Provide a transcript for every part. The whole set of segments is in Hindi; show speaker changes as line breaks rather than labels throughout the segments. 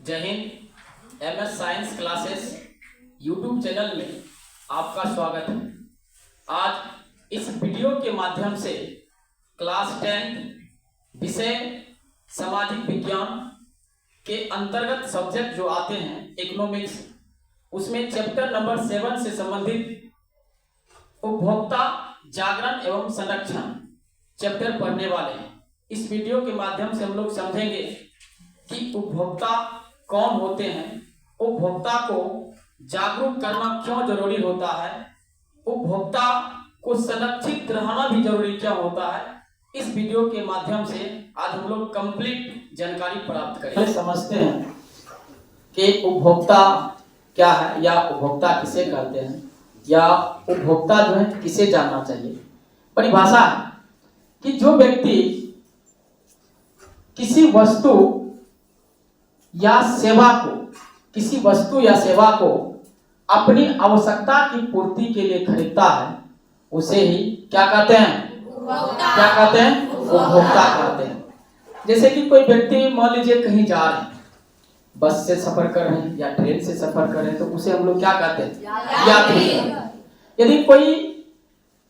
जय Hind. MS science classes YouTube channel में आपका स्वागत है। आज इस वीडियो के माध्यम से क्लास 10 विषय सामाजिक विज्ञान के अंतर्गत सब्जेक्ट जो आते हैं इकोनॉमिक्स, उसमें चैप्टर नंबर 7 से संबंधित उपभोक्ता जागरण एवं संरक्षण चैप्टर पढ़ने वाले हैं। इस वीडियो के माध्यम से हम लोग समझेंगे कि उपभोक्ता कौन होते हैं, उपभोक्ता को जागरूक करना क्यों जरूरी होता है, उपभोक्ता को संरक्षित रहना भी जरूरी क्यों होता है। इस वीडियो के माध्यम से आज हम लोग कंप्लीट जानकारी प्राप्त करेंगे। समझते हैं कि उपभोक्ता क्या है या उपभोक्ता किसे कहते हैं या उपभोक्ता जो है किसे जानना चाहिए। परिभाषा है कि जो व्यक्ति किसी वस्तु या सेवा को अपनी आवश्यकता की पूर्ति के लिए खरीदता है, उसे ही क्या कहते हैं? उपभोक्ता कहते हैं। जैसे कि कोई व्यक्ति मान लीजिए कहीं जा रहे हैं, बस से सफर कर रहे हैं या ट्रेन से सफर कर रहे हैं, तो उसे हम लोग क्या कहते हैं? यात्री। यदि कोई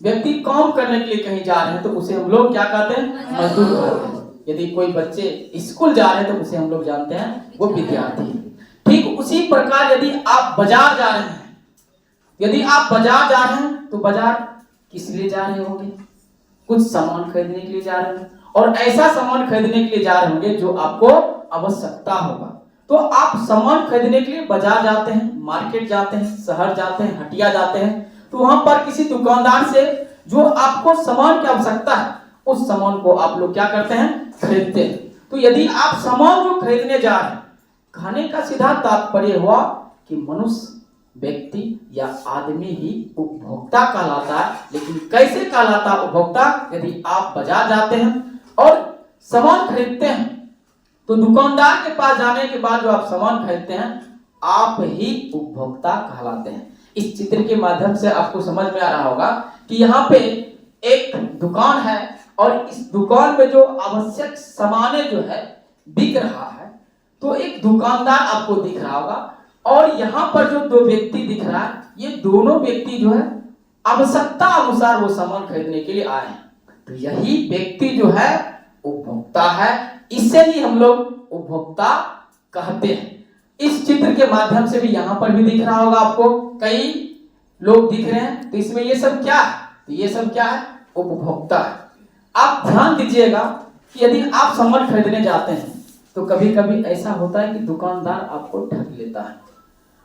व्यक्ति काम करने के लिए कहीं जा रहे हैं तो उसे हम लोग क्या कहते हैं? मजदूर कहते हैं। यदि कोई बच्चे स्कूल जा रहे हैं तो उसे हम लोग जानते हैं वो विद्यार्थी। ठीक उसी प्रकार यदि आप बाजार जा रहे हैं, तो बाजार किस लिए जा रहे होंगे? कुछ सामान खरीदने के लिए जा रहे हैं, और ऐसा सामान खरीदने के लिए जा रहे होंगे जो आपको आवश्यकता होगा। तो आप सामान खरीदने के लिए बाजार जाते हैं, मार्केट जाते हैं, शहर जाते हैं, हटिया जाते हैं, तो वहां पर किसी दुकानदार से जो आपको सामान की आवश्यकता है उस सामान को आप लोग क्या करते हैं? खरीदते हैं। तो यदि आप सामान जो खरीदने जा रहे हैं, कहने का सीधा तात्पर्य हुआ कि मनुष्य, व्यक्ति या आदमी ही उपभोक्ता कहलाता है। लेकिन कैसे कहलाता उपभोक्ता? यदि आप बाजार जाते हैं और सामान खरीदते हैं तो दुकानदार के पास जाने के बाद जो आप सामान खरीदते हैं, आप ही उपभोक्ता कहलाते हैं। इस चित्र के माध्यम से आपको समझ में आ रहा होगा कि यहाँ पे एक दुकान है और इस दुकान में जो आवश्यक सामान जो है बिक रहा है, तो एक दुकानदार आपको दिख रहा होगा और यहाँ पर जो दो व्यक्ति दिख रहा है, ये दोनों व्यक्ति जो है आवश्यकता अनुसार वो सामान खरीदने के लिए आए हैं। तो यही व्यक्ति जो है उपभोक्ता है, इसे ही हम लोग उपभोक्ता कहते हैं। इस चित्र के माध्यम से भी यहाँ पर भी दिख रहा होगा आपको, कई लोग दिख रहे हैं। तो इसमें ये सब क्या है? तो ये सब क्या है? उपभोक्ता है। आप ध्यान दीजिएगा कि यदि आप सामान खरीदने जाते हैं तो कभी कभी ऐसा होता है कि दुकानदार आपको ठग लेता है।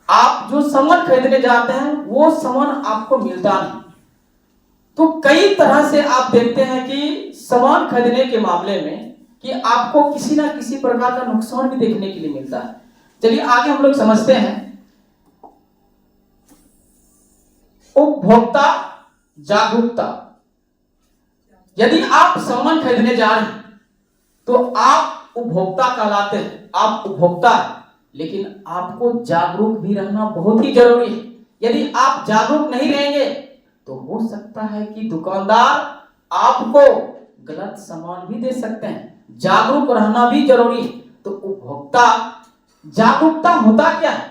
आप जो सामान खरीदने जाते हैं वो सामान आपको मिलता नहीं। तो कई तरह से आप देखते हैं कि सामान खरीदने के मामले में कि आपको किसी ना किसी प्रकार का नुकसान भी देखने के लिए मिलता है। चलिए आगे हम लोग समझते हैं। उपभोक्ता जागरूकता। यदि आप सामान खरीदने जा रहे हैं तो आप उपभोक्ता कहलाते हैं, आप उपभोक्ता हैं, लेकिन आपको जागरूक भी रहना बहुत ही जरूरी है। यदि आप जागरूक नहीं रहेंगे तो हो सकता है कि दुकानदार आपको गलत सामान भी दे सकते हैं। जागरूक रहना भी जरूरी है। तो उपभोक्ता जागरूकता होता क्या है?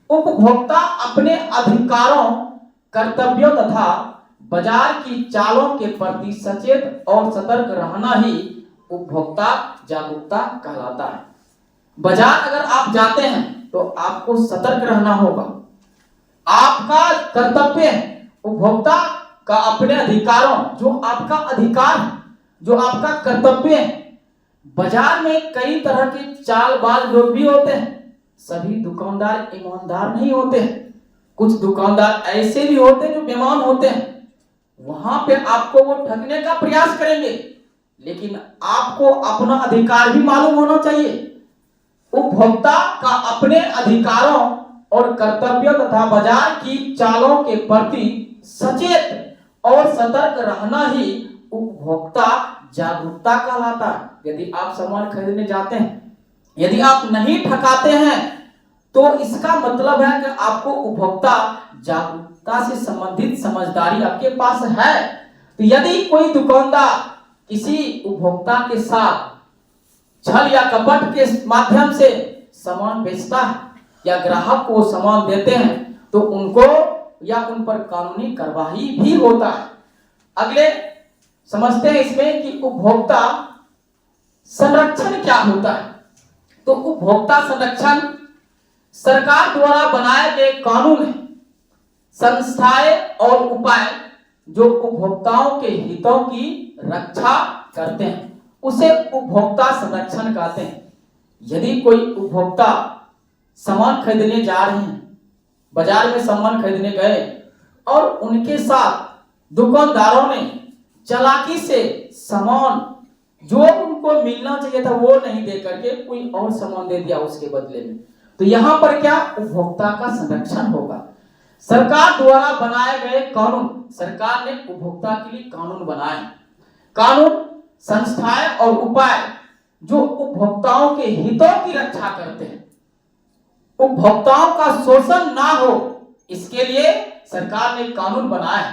उपभोक्ता अपने अधिकारों, कर्तव्यों तथा बाजार की चालों के प्रति सचेत और सतर्क रहना ही उपभोक्ता जागरूकता कहलाता है। बाजार अगर आप जाते हैं तो आपको सतर्क रहना होगा। आपका कर्तव्य है उपभोक्ता का अपने अधिकारों, जो आपका अधिकार है, जो आपका कर्तव्य है। बाजार में कई तरह के चालबाज लोग भी होते हैं। सभी दुकानदार ईमानदार नहीं होते हैं। कुछ दुकानदार ऐसे भी होते हैं जो बेईमान होते हैं। वहां पे आपको वो ठगने का प्रयास करेंगे, लेकिन आपको अपना अधिकार भी मालूम होना चाहिए। उपभोक्ता का अपने अधिकारों और कर्तव्यों तथा बाजार की चालों के प्रति सचेत और सतर्क रहना ही उपभोक्ता जागरूकता कहलाता है। यदि आप सामान खरीदने जाते हैं, यदि आप नहीं ठकाते हैं तो इसका मतलब है कि आपको उपभोक्ता जागरूकता से संबंधित समझदारी आपके पास है। तो यदि कोई दुकानदार किसी उपभोक्ता के साथ छल या कपट के माध्यम से सामान बेचता है या ग्राहक को सामान देते हैं तो उनको या उन पर कानूनी कार्रवाई भी होता है। अगले समझते हैं इसमें कि उपभोक्ता संरक्षण क्या होता है। तो उपभोक्ता संरक्षण सरकार द्वारा बनाए गए कानून है, संस्थाएं और उपाय जो उपभोक्ताओं के हितों की रक्षा करते हैं, उसे उपभोक्ता संरक्षण कहते हैं। यदि कोई उपभोक्ता सामान खरीदने जा रहे हैं, बाजार में सामान खरीदने गए और उनके साथ दुकानदारों ने चालाकी से सामान जो उनको मिलना चाहिए था वो नहीं दे करके कोई और सामान दे दिया उसके बदले में, तो यहां पर क्या उपभोक्ता का संरक्षण होगा। सरकार द्वारा बनाए गए कानून, सरकार ने उपभोक्ता के लिए कानून बनाए, कानून संस्थाएं और उपाय जो उपभोक्ताओं के हितों की रक्षा करते हैं, उपभोक्ताओं का शोषण ना हो इसके लिए सरकार ने कानून बनाए।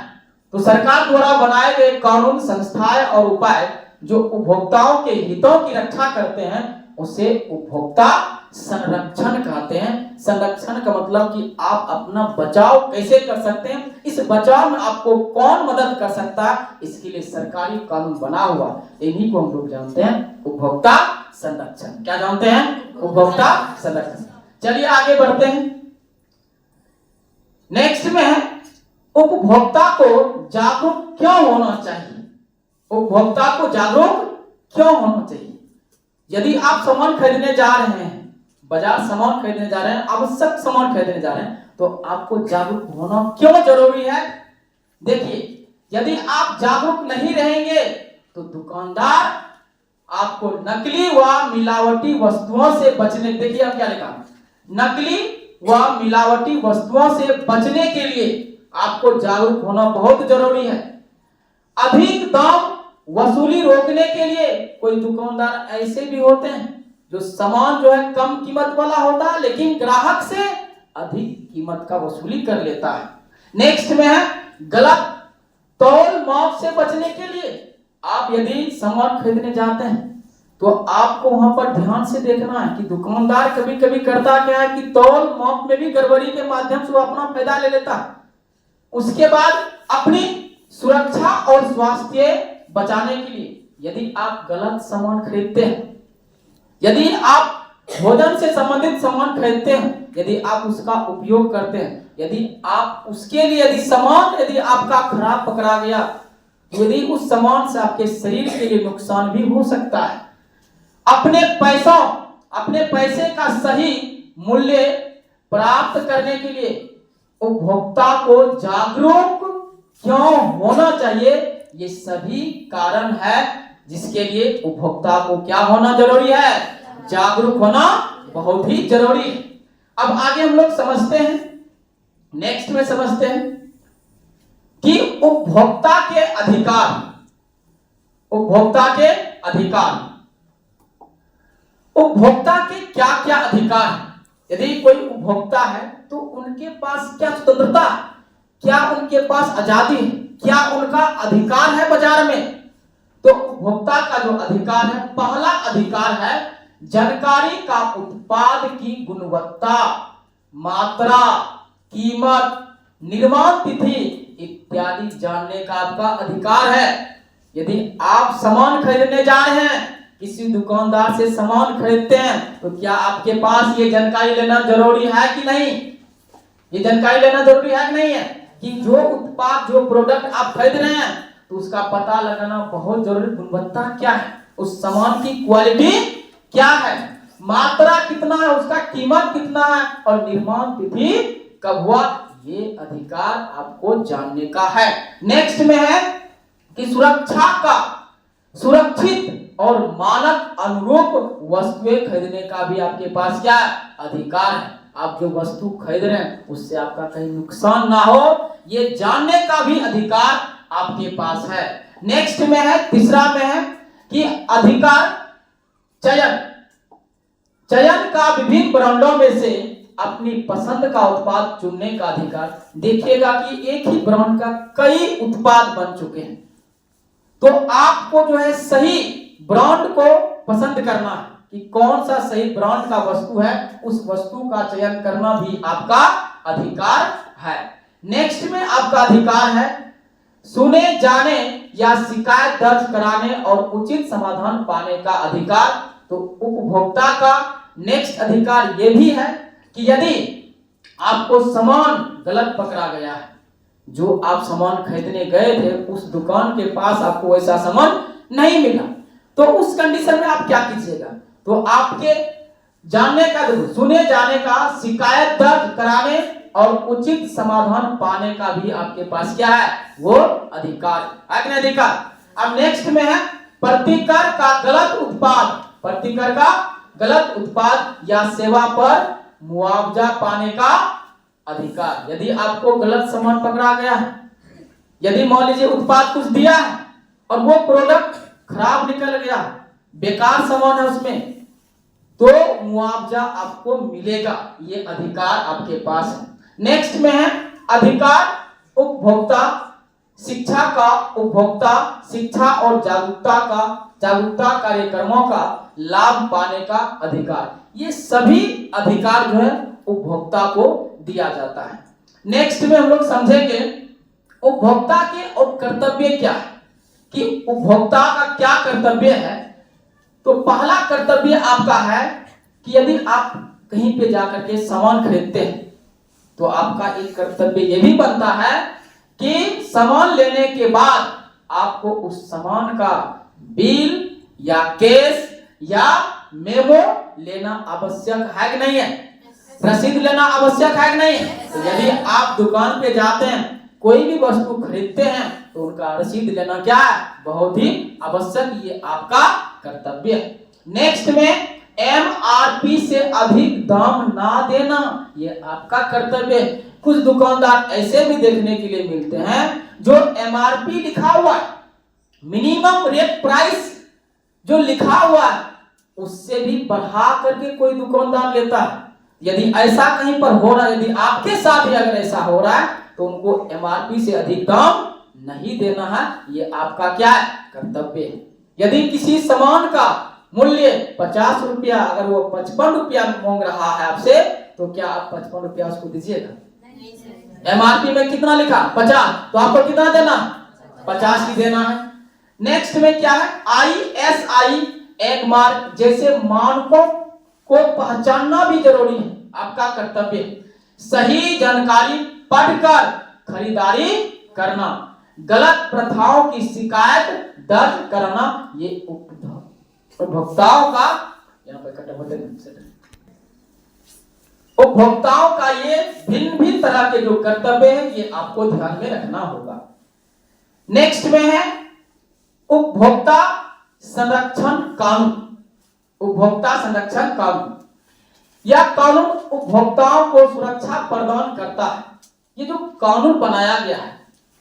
तो सरकार द्वारा बनाए गए कानून, संस्थाएं और उपाय जो उपभोक्ताओं के हितों की रक्षा करते हैं उसे उपभोक्ता संरक्षण कहते हैं। संरक्षण का मतलब कि आप अपना बचाव कैसे कर सकते हैं, इस बचाव में आपको कौन मदद कर सकता है, इसके लिए सरकारी कानून बना हुआ, इन्हीं को हम लोग जानते हैं उपभोक्ता संरक्षण। क्या जानते हैं? उपभोक्ता संरक्षण। चलिए आगे बढ़ते हैं। नेक्स्ट में है उपभोक्ता को जागरूक क्यों होना चाहिए। उपभोक्ता को जागरूक क्यों होना चाहिए? यदि आप सामान खरीदने जा रहे हैं, बाजार सामान खरीदने जा रहे हैं, आवश्यक सामान खरीदने जा रहे हैं, तो आपको जागरूक होना क्यों जरूरी है? देखिए, यदि आप जागरूक नहीं रहेंगे तो दुकानदार आपको नकली व मिलावटी वस्तुओं से बचने, देखिए अब क्या लिखा, नकली व मिलावटी वस्तुओं से बचने के लिए आपको जागरूक होना बहुत जरूरी है। अधिक दाम वसूली रोकने के लिए कोई दुकानदार ऐसे भी होते हैं जो सामान जो है कम कीमत वाला होता है लेकिन ग्राहक से अधिक कीमत का वसूली कर लेता है। नेक्स्ट में है गलत तौल माप से बचने के लिए, आप यदि सामान खरीदने जाते हैं तो आपको वहां पर ध्यान से देखना है कि दुकानदार कभी कभी करता क्या है कि तौल माप में भी गड़बड़ी के माध्यम से वो अपना फायदा ले लेता है। उसके बाद अपनी सुरक्षा और स्वास्थ्य बचाने के लिए यदि आप गलत सामान खरीदते हैं, यदि आप भोजन से संबंधित सामान खरीदते हैं, यदि आप उसका उपयोग करते हैं, यदि आप उसके लिए यदि सामान यदि आपका खराब पकड़ा गया, यदि उस सामान से आपके शरीर के लिए नुकसान भी हो सकता है। अपने पैसे का सही मूल्य प्राप्त करने के लिए उपभोक्ता को जागरूक क्यों होना चाहिए, ये सभी कारण है जिसके लिए उपभोक्ता को क्या होना जरूरी है, जागरूक होना बहुत ही जरूरी है। अब आगे हम लोग समझते हैं, नेक्स्ट में समझते हैं कि उपभोक्ता के अधिकार, उपभोक्ता के अधिकार, उपभोक्ता के क्या क्या अधिकार है। यदि कोई उपभोक्ता है तो उनके पास क्या स्वतंत्रता, क्या उनके पास आजादी है, क्या उनका अधिकार है बाजार में। तो उपभोक्ता का जो अधिकार है, पहला अधिकार है जानकारी का उत्पाद की गुणवत्ता, मात्रा, कीमत, निर्माण तिथि इत्यादि जानने का आपका अधिकार है। यदि आप सामान खरीदने जा रहे हैं, किसी दुकानदार से सामान खरीदते हैं, तो क्या आपके पास ये जानकारी लेना जरूरी है कि नहीं? ये जानकारी लेना जरूरी है कि नहीं है कि जो उत्पाद, जो प्रोडक्ट आप खरीद रहे हैं तो उसका पता लगाना बहुत जरूरी, गुणवत्ता क्या है, उस सामान की क्वालिटी क्या है, मात्रा कितना है, उसका कीमत कितना है और निर्माण तिथि कब हुआ, ये अधिकार आपको जानने का है। नेक्स्ट में है कि सुरक्षा का, सुरक्षित और मानक अनुरूप वस्तुएं खरीदने का भी आपके पास क्या अधिकार है। आप जो वस्तु खरीद रहे हैं उससे आपका कहीं नुकसान ना हो, ये जानने का भी अधिकार आपके पास है। नेक्स्ट में है, तीसरा में है कि अधिकार चयन, चयन का विभिन्न ब्रांडों में से अपनी पसंद का उत्पाद चुनने का अधिकार। देखिएगा कि एक ही ब्रांड का कई उत्पाद बन चुके हैं, तो आपको जो है सही ब्रांड को पसंद करना है, कि कौन सा सही ब्रांड का वस्तु है, उस वस्तु का चयन करना भी आपका अधिकार है। नेक्स्ट में आपका अधिकार है सुने जाने या शिकायत दर्ज कराने और उचित समाधान पाने का अधिकार। तो उपभोक्ता का नेक्स्ट अधिकार यह भी है कि यदि आपको सामान गलत पकड़ा गया है, जो आप सामान खरीदने गए थे उस दुकान के पास आपको वैसा सामान नहीं मिला, तो उस कंडीशन में आप क्या कीजिएगा? तो आपके जानने का, सुने जाने का, शिकायत दर्ज कराने और उचित समाधान पाने का भी आपके पास क्या है? वो अधिकार है कि नहीं अधिकार। अब नेक्स्ट में है प्रतिकर का गलत उत्पाद, प्रतिकर का गलत उत्पाद या सेवा पर मुआवजा पाने का अधिकार। यदि आपको गलत सामान पकड़ा गया है, यदि मान लीजिए उत्पाद कुछ दिया है और वो प्रोडक्ट खराब निकल गया, बेकार सामान है उसमें, तो मुआवजा आपको मिलेगा, ये अधिकार आपके पास है। नेक्स्ट में है अधिकार उपभोक्ता शिक्षा का, उपभोक्ता शिक्षा और जागरूकता कार्यक्रमों का लाभ पाने का अधिकार। ये सभी अधिकार जो है उपभोक्ता को दिया जाता है। नेक्स्ट में हम लोग समझेंगे उपभोक्ता के और कर्तव्य क्या है, कि उपभोक्ता का क्या कर्तव्य है। तो पहला कर्तव्य आपका है कि यदि आप कहीं पे जाकर के सामान खरीदते हैं तो आपका एक कर्तव्य यह भी बनता है कि सामान लेने के बाद आपको उस सामान का बिल या केस या मेमो लेना आवश्यक है कि नहीं है? रसीद लेना आवश्यक है कि नहीं है? तो यदि आप दुकान पे जाते हैं, कोई भी वस्तु खरीदते हैं, तो उनका रसीद लेना क्या है? बहुत ही आवश्यक, ये आपका कर्तव्य है। नेक्स्ट में MRP से अधिक दाम ना देना, ये आपका कर्तव्य है। कुछ दुकानदार ऐसे भी देखने के लिए मिलते हैं जो MRP लिखा हुआ है, मिनिमम रेट प्राइस जो लिखा हुआ है, उससे भी बढ़ा करके कोई दुकानदार लेता है। यदि ऐसा कहीं पर हो रहा है, यदि आपके साथ ही अगर ऐसा हो रहा है, तो उनको MRP से अधिक दाम नहीं देना है, ये आपका क्या है? कर्तव्य है। यदि किसी सामान का मूल्य 50 रुपया, अगर वो 55 रुपया मांग रहा है आपसे, तो क्या आप 55 रुपया उसको दीजिएगा? MRP में कितना लिखा? 50, तो आपको कितना देना? 50 ही देना है। नेक्स्ट में क्या है? ISI एक मार्क जैसे मानकों को पहचानना भी जरूरी है, आपका कर्तव्य है। सही जानकारी पढ़कर खरीदारी करना, गलत प्रथाओं की शिकायत दर्ज करना, ये उपभोक्ताओं का, यहाँ पे कटा बटन, उपभोक्ताओं का ये भिन्न भिन्न तरह के जो कर्तव्य है, ये आपको ध्यान में रखना होगा। नेक्स्ट में है उपभोक्ता संरक्षण कानून। उपभोक्ता संरक्षण कानून, यह कानून उपभोक्ताओं को सुरक्षा प्रदान करता है। ये जो कानून बनाया गया है,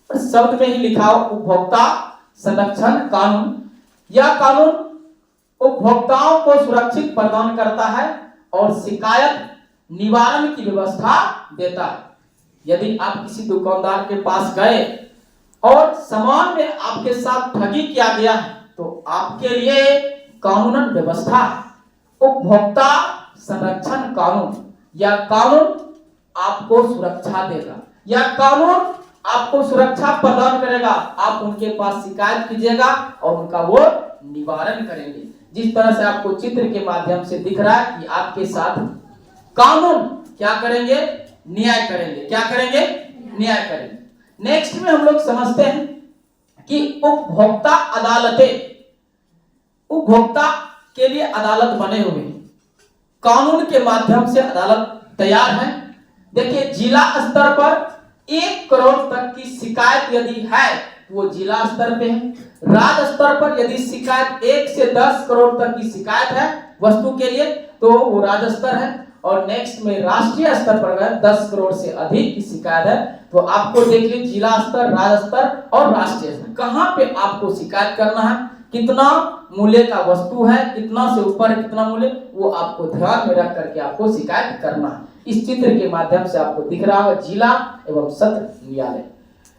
शब्द में ही लिखा हो उपभोक्ता संरक्षण कानून, यह कानून उपभोक्ताओं को सुरक्षित प्रदान करता है और शिकायत निवारण की व्यवस्था देता है। यदि आप किसी दुकानदार के पास गए और सामान में आपके साथ ठगी किया गया है, तो आपके लिए कानूनन व्यवस्था है उपभोक्ता संरक्षण कानून। यह कानून आपको सुरक्षा देगा, यह कानून आपको सुरक्षा प्रदान करेगा। आप उनके पास शिकायत कीजिएगा और उनका वो निवारण करेंगे। जिस तरह से आपको चित्र के माध्यम से दिख रहा है कि आपके साथ कानून क्या करेंगे? न्याय करेंगे। क्या करेंगे? न्याय करेंगे। नेक्स्ट में हम लोग समझते हैं कि उपभोक्ता अदालतें, उपभोक्ता के लिए अदालत बने हुए हैं, कानून के माध्यम से अदालत तैयार है। देखिए, जिला स्तर पर 1 करोड़ तक की शिकायत यदि है तो वो जिला स्तर पे है। राज्य स्तर पर यदि शिकायत 1 से 10 करोड़ तक की शिकायत है वस्तु के लिए, तो वो राज्य स्तर है। और नेक्स्ट में राष्ट्रीय स्तर पर अगर 10 करोड़ से अधिक की शिकायत है, तो आपको देख लीजिए जिला स्तर, राज्य स्तर और राष्ट्रीय स्तर, कहां पे आपको शिकायत करना है, कितना मूल्य का वस्तु है, कितना से ऊपर है, कितना मूल्य, वो आपको ध्यान में रख करके आपको शिकायत करना है। इस चित्र के माध्यम से आपको दिख रहा होगा जिला एवं सत्र न्यायालय।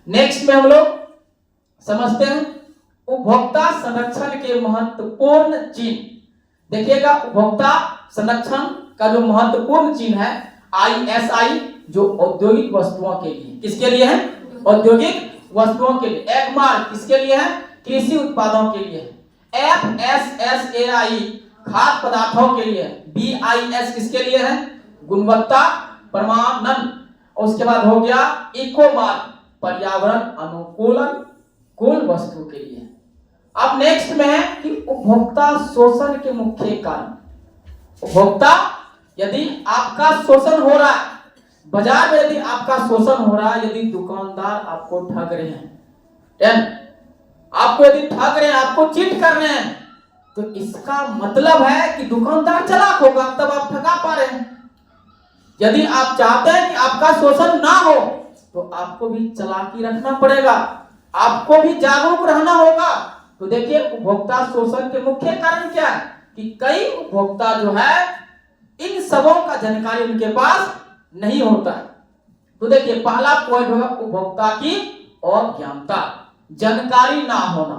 नेक्स्ट में हम लोग समझते हैं उपभोक्ता संरक्षण के महत्वपूर्ण चिन्ह। देखिएगा उपभोक्ता संरक्षण का जो महत्वपूर्ण चिन्ह है ISI, जो औद्योगिक वस्तुओं के लिए, किसके लिए है? औद्योगिक वस्तुओं के लिए। एक मार्क किसके लिए है? कृषि उत्पादों के लिए। FSSAI खाद्य पदार्थों के लिए। BIS किसके लिए है? गुणवत्ता प्रमाणन। और उसके बाद हो गया इको मार्क, पर्यावरण अनुकूलन कुल वस्तु के लिए। अब नेक्स्ट में है कि उपभोक्ता शोषण के मुख्य कारण। उपभोक्ता यदि आपका शोषण हो रहा है, बाजार में यदि आपका शोषण हो रहा है, यदि दुकानदार आपको ठग रहे हैं, आपको यदि ठग रहे हैं, आपको चीट कर रहे हैं, तो इसका मतलब है कि दुकानदार चालाक होगा, तब आप ठगा पा रहे हैं। यदि आप चाहते हैं कि आपका शोषण ना हो, तो आपको भी चालाकी रखना पड़ेगा, आपको भी जागरूक रहना होगा। तो देखिए उपभोक्ता शोषण के मुख्य कारण क्या है कि कई उपभोक्ता जो है इन सबों का जानकारी उनके पास नहीं होता है। तो देखिए पहला पॉइंट होगा उपभोक्ता की अज्ञानता, जानकारी ना होना।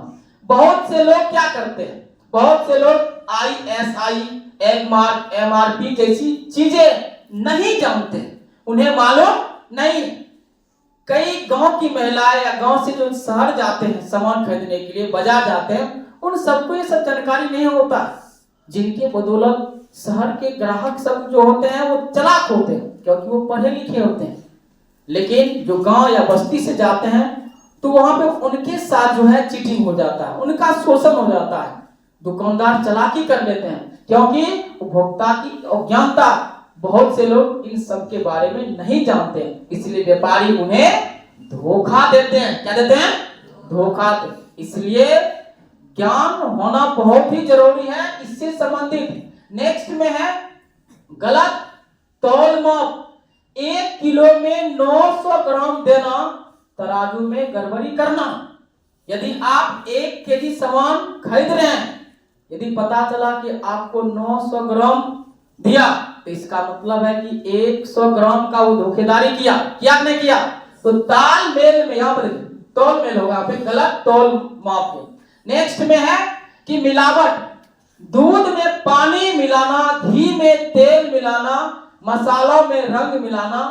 बहुत से लोग क्या करते हैं, बहुत से लोग ISI, एगमार्क, MRP जैसी चीजें नहीं जानते, उन्हें मालूम नहीं। कई गांव की महिलाएं या गांव से जो शहर जाते हैं सामान खरीदने के लिए, बाजार जाते हैं, उन सबको ये सब जानकारी नहीं होता, जिनके बदौलत शहर के ग्राहक सब जो होते हैं वो चालाक होते हैं, क्योंकि वो पढ़े लिखे होते हैं। लेकिन जो गांव या बस्ती से जाते हैं तो वहां पे उनके साथ जो है चीटिंग हो जाता है, उनका शोषण हो जाता है, दुकानदार चालाकी कर लेते हैं, क्योंकि उपभोक्ता की अज्ञानता। बहुत से लोग इन सब के बारे में नहीं जानते, इसलिए व्यापारी उन्हें धोखा देते हैं। क्या देते हैं? धोखा देते। इसलिए ज्ञान होना बहुत ही जरूरी है इससे संबंधित। नेक्स्ट में है गलत तौल माप। 1 किलो में 900 ग्राम देना, तराजू में गड़बड़ी करना। यदि आप 1 केजी सामान खरीद रहे हैं, यदि पता चला कि आपको 900 ग्राम दिया, तो इसका मतलब है कि 100 ग्राम का वो धोखेदारी किया, नहीं किया। तो तालमेल में यहाँ पर तौल मेल होगा, फिर गलत तौल माप में। नेक्स्ट में है कि मिलावट, दूध में पानी मिलाना, घी में तेल मिलाना, मसालों में रंग मिलाना।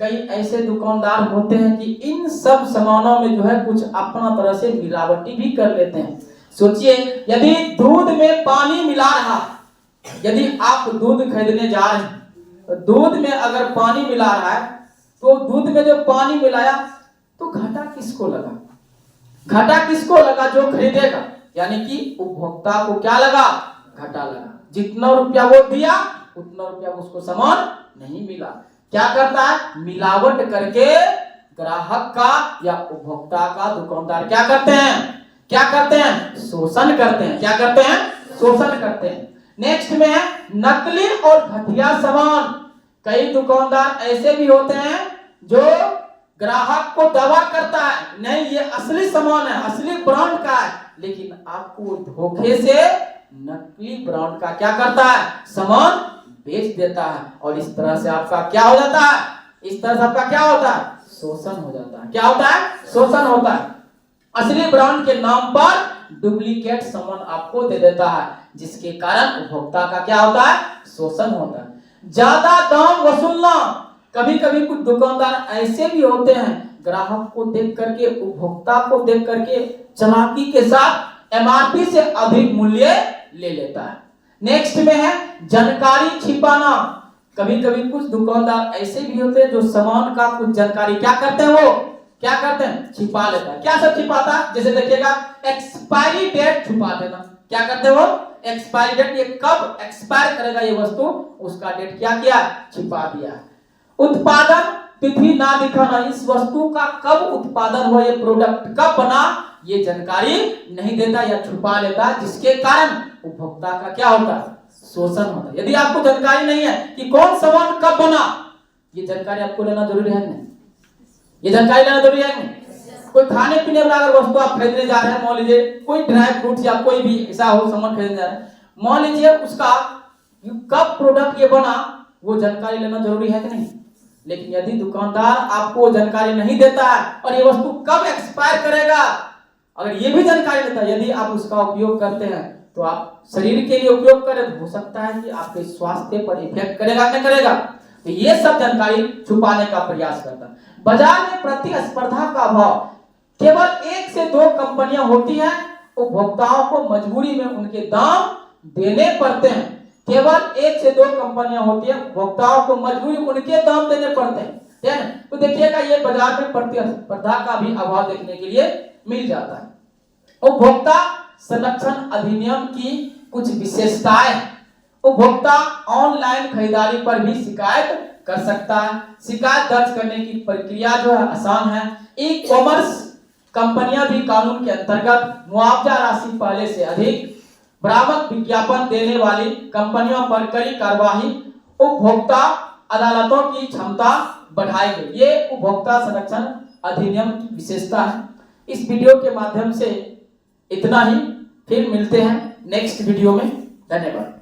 कई ऐसे दुकानदार होते हैं कि इन सब सामानों में जो है कुछ अपना तरह से मिलावटी भी कर लेते हैं। सोचिए यदि दूध में पानी मिला रहा, यदि आप दूध खरीदने जा रहे हैं तो दूध में अगर पानी मिला रहा है, तो दूध में जो पानी मिलाया तो घाटा किसको लगा? घाटा किसको लगा? जो खरीदेगा, यानी कि उपभोक्ता को क्या लगा? घाटा लगा। जितना रुपया वो दिया उतना रुपया उसको सामान नहीं मिला। क्या करता है? मिलावट करके ग्राहक का या उपभोक्ता का दुकानदार क्या करते हैं? क्या करते हैं? शोषण करते हैं। क्या करते हैं? शोषण करते हैं। नेक्स्ट में है नकली और घटिया सामान। कई दुकानदार ऐसे भी होते हैं जो ग्राहक को दावा करता है नहीं ये असली सामान है, असली ब्रांड का है, लेकिन आपको धोखे से नकली ब्रांड का क्या करता है? सामान बेच देता है। और इस तरह से आपका क्या हो जाता है? इस तरह से आपका क्या होता है? शोषण हो जाता है। क्या होता है? शोषण होता है। असली ब्रांड के नाम पर डुप्लीकेट सामान आपको दे देता है, जिसके कारण उपभोक्ता का क्या होता है? शोषण होता है। ज्यादा दाम वसूलना, कभी कभी कुछ दुकानदार ऐसे भी होते हैं ग्राहक को देख करके, उपभोक्ता को देख करके चालाकी के साथ MRP से अधिक मूल्य ले लेता है। नेक्स्ट में है जानकारी छिपाना। कभी कभी कुछ दुकानदार ऐसे भी होते हैं जो सामान का कुछ जानकारी क्या करते हैं, वो क्या करते हैं? छिपा लेता है। क्या सब छिपाता है? जैसे देखिएगा एक्सपायरी डेट छुपा देना। क्या करते हैं वो? एक्सपायरी डेट, ये कब एक्सपायर करेगा ये वस्तु, उसका डेट क्या किया? छिपा दिया। उत्पादन तिथि ना दिखाना, इस वस्तु का कब उत्पादन हुआ, ये प्रोडक्ट कब बना, ये जानकारी नहीं देता या छुपा लेता, जिसके कारण उपभोक्ता का क्या होता है? शोषण होता है। यदि आपको जानकारी नहीं है कि कौन सामान कब बना, ये जानकारी आपको लेना जरूरी है नहीं? ये जानकारी लेना जरूरी है नहीं? कोई खाने पीने वाला अगर वस्तु आप खरीदने जा रहे हैं, मान लीजिए कोई ड्राई फ्रूट या कोई भी ऐसा हो सामान खरीदने जा रहे हैं, मान लीजिए उसका कब प्रोडक्ट ये बना, वो जानकारी लेना जरूरी है कि नहीं? लेकिन यदि दुकानदार आपको जानकारी नहीं देता है और ये वस्तु कब एक्सपायर करेगा, अगर ये भी जानकारी देता है, यदि आप उसका उपयोग करते हैं तो आप शरीर के लिए उपयोग करें तो हो सकता है कि आपके स्वास्थ्य पर इफेक्ट करेगा क्या करेगा। तो ये सब जानकारी छुपाने का प्रयास करता है। बाजार में प्रतिस्पर्धा का अभाव, केवल 1 से 2 कंपनियां होती हैं, उपभोक्ताओं को मजबूरी में उनके दाम देने पड़ते हैं। केवल 1 से 2 कंपनियां होती हैं, उपभोक्ताओं को मजबूरी उनके दाम देने पड़ते हैं, ठीक है। तो देखिएगा ये बाजार में प्रतिस्पर्धा का भी अभाव देखने के लिए मिल जाता है। उपभोक्ता संरक्षण अधिनियम की कुछ विशेषताएं, उपभोक्ता ऑनलाइन खरीदारी पर भी शिकायत कर सकता है। शिकायत दर्ज करने की प्रक्रिया जो है आसान है। ई कॉमर्स कंपनियां भी कानून के अंतर्गत मुआवजा राशि पहले से अधिक, भ्रामक विज्ञापन देने वाली कंपनियों पर कड़ी कार्यवाही, उपभोक्ता अदालतों की क्षमता बढ़ाई गई। ये उपभोक्ता संरक्षण अधिनियम की विशेषता है। इस वीडियो के माध्यम से इतना ही, फिर मिलते हैं नेक्स्ट वीडियो में। धन्यवाद।